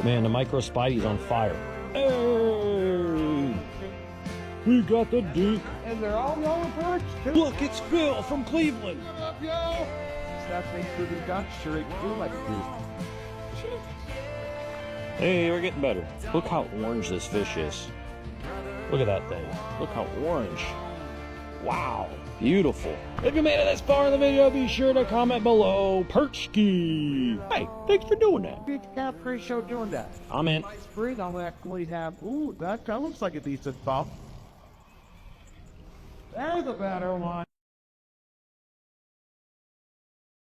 Man, the micro Spidey's on fire. Hey! We got the dink. And they're all yellow perch, too. Look, it's Phil from Cleveland. What up, yo? That thing for the gun straight through like this. Hey, we're getting better. Look how orange this fish is. Look at that thing. Look how orange. Wow, beautiful. If you made it this far in the video, be sure to comment below. Perchki. Hey, thanks for doing that. Big cat pretty show doing that. I'm in. Spring, I'll actually have. Ooh, that kind of looks like a decent bump. There's a better one.